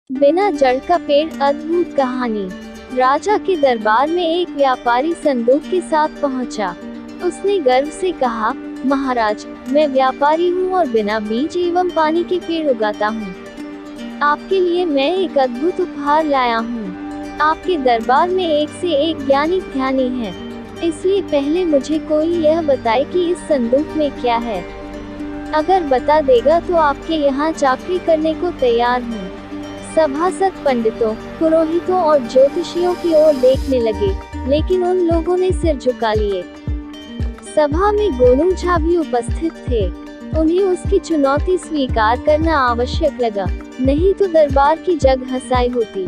बिना जड़ का पेड़, अद्भुत कहानी। राजा के दरबार में एक व्यापारी संदूक के साथ पहुंचा। उसने गर्व से कहा, महाराज, मैं व्यापारी हूं और बिना बीज एवं पानी के पेड़ उगाता हूं। आपके लिए मैं एक अद्भुत उपहार लाया हूं। आपके दरबार में एक से एक ज्ञानी ध्यानी है, इसलिए पहले मुझे कोई यह बताए कि इस संदूक में क्या है। अगर बता देगा तो आपके यहाँ चाकरी करने को तैयार हूँ। सभासद पंडितों, पुरोहितों और ज्योतिषियों की ओर देखने लगे, लेकिन उन लोगों ने सिर झुका लिए। सभा में गोनू झा भी उपस्थित थे। उन्हें उसकी चुनौती स्वीकार करना आवश्यक लगा, नहीं तो दरबार की जग हंसाई होती।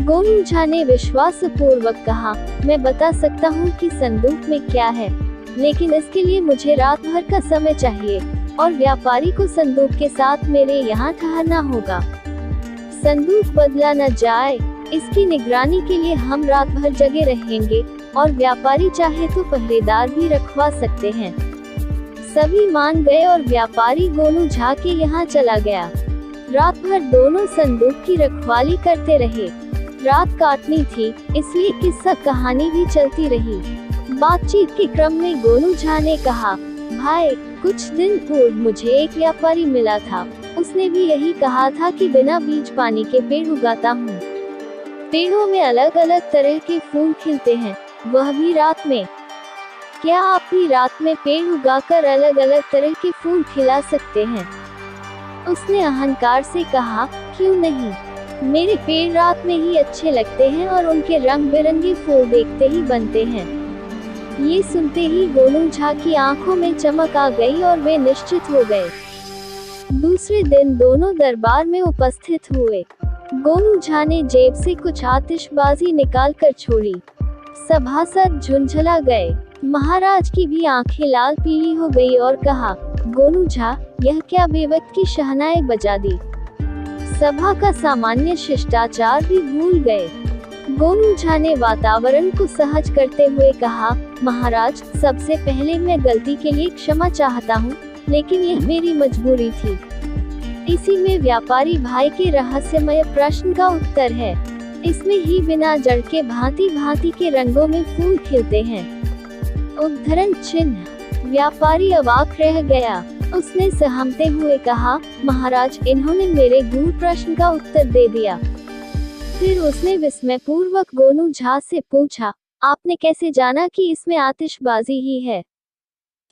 गोनू झा ने विश्वासपूर्वक कहा, मैं बता सकता हूँ कि संदूक में क्या है, लेकिन इसके लिए मुझे रात भर का समय चाहिए और व्यापारी को संदूक के साथ मेरे यहाँ ठहरना होगा। संदूक बदला न जाए, इसकी निगरानी के लिए हम रात भर जगे रहेंगे और व्यापारी चाहे तो पहरेदार भी रखवा सकते हैं। सभी मान गए और व्यापारी गोनू झा के यहाँ चला गया। रात भर दोनों संदूक की रखवाली करते रहे। रात काटनी थी, इसलिए किस्सा कहानी भी चलती रही। बातचीत के क्रम में गोनू झा ने कहा, भाई, कुछ दिन पूर्व मुझे एक व्यापारी मिला था। उसने भी यही कहा था कि बिना बीज पानी के पेड़ उगाता हूँ। पेड़ों में अलग अलग तरह के फूल खिलते हैं, वह भी रात में। क्या आप भी रात में पेड़ उगाकर अलग अलग तरह के फूल खिला सकते हैं? उसने अहंकार से कहा, क्यों नहीं, मेरे पेड़ रात में ही अच्छे लगते हैं और उनके रंग बिरंगे फूल देखते ही बनते हैं। ये सुनते ही गोनू झा की आंखों में चमक आ गई और वे निश्चित हो गए। दूसरे दिन दोनों दरबार में उपस्थित हुए। गोनू झा ने जेब से कुछ आतिशबाजी निकाल कर छोड़ी। सभासद झुंझला गए। महाराज की भी आंखें लाल पीली हो गई और कहा, गोनू झा, यह क्या बेवक्त की शहनाई बजा दी। सभा का सामान्य शिष्टाचार भी भूल गए। गोनू झा ने वातावरण को सहज करते हुए कहा, महाराज, सबसे पहले मैं गलती के लिए क्षमा चाहता हूँ, लेकिन यह मेरी मजबूरी थी। इसी में व्यापारी भाई के रहस्यमय प्रश्न का उत्तर है। इसमें ही बिना जड़ के भांति भांति के रंगों में फूल खिलते हैं। उद्धरण चिन्ह। व्यापारी अवाक रह गया। उसने सहमते हुए कहा, महाराज, इन्होंने मेरे गूढ़ प्रश्न का उत्तर दे दिया। फिर उसने विस्मयपूर्वक गोनू झा से पूछा, आपने कैसे जाना कि इसमें आतिशबाजी ही है?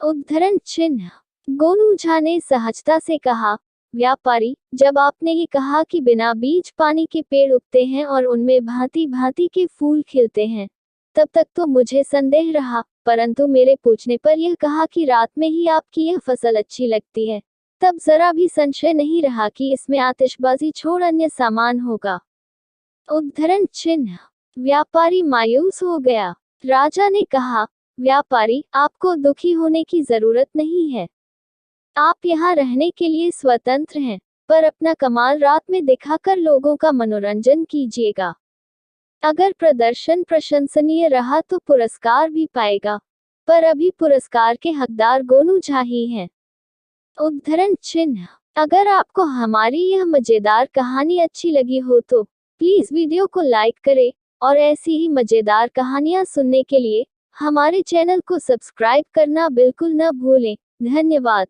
उद्धरण चिन्ह। गोनू झा ने सहजता से कहा, व्यापारी, जब आपने ही कहा कि बिना बीज पानी के पेड़ उगते हैं और उनमें भांति भांति के फूल खिलते हैं, तब तक तो मुझे संदेह रहा, परंतु मेरे पूछने पर यह कहा कि रात में ही आपकी यह फसल अच्छी लगती है, तब जरा भी संशय नहीं रहा कि इसमें आतिशबाजी छोड़ अन्य सामान होगा। उद्धरण चिन्ह। व्यापारी मायूस हो गया। राजा ने कहा, व्यापारी, आपको दुखी होने की जरूरत नहीं है। आप यहाँ रहने के लिए स्वतंत्र हैं, पर अपना कमाल रात में दिखाकर लोगों का मनोरंजन कीजिएगा। अगर प्रदर्शन प्रशंसनीय रहा तो पुरस्कार भी पाएगा, पर अभी पुरस्कार के हकदार गोनू झा ही हैं। उद्धरण चिन्ह। अगर आपको हमारी यह मजेदार कहानी अच्छी लगी हो तो प्लीज वीडियो को लाइक करें और ऐसी ही मजेदार कहानियां सुनने के लिए हमारे चैनल को सब्सक्राइब करना बिल्कुल न भूलें। धन्यवाद।